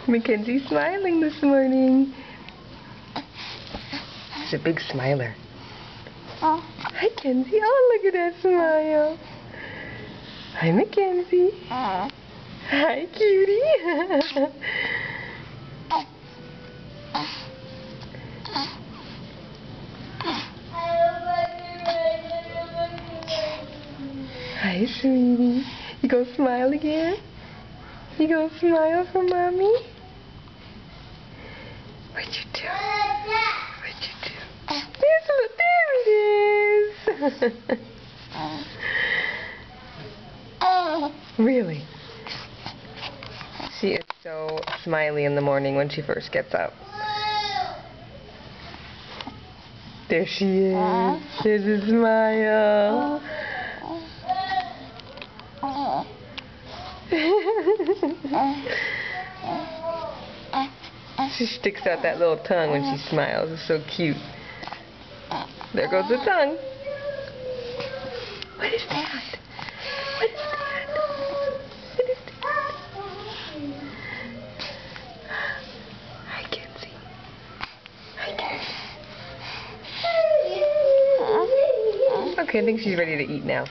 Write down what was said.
Mackenzie's smiling this morning. She's a big smiler. Hi, Kenzie. Oh, look at that smile. Hi, Mackenzie. Hi, cutie. Hi, sweetie. You gonna smile again? You gonna smile for Mommy? What'd you do? What'd you do? There it is. Really? She is so smiley in the morning when she first gets up. There she is. There's a smile. She sticks out that little tongue when she smiles. It's so cute. There goes the tongue. What is that? What is that? What is that? Hi, Kenzie. Hi, Kenzie. Okay, I think she's ready to eat now.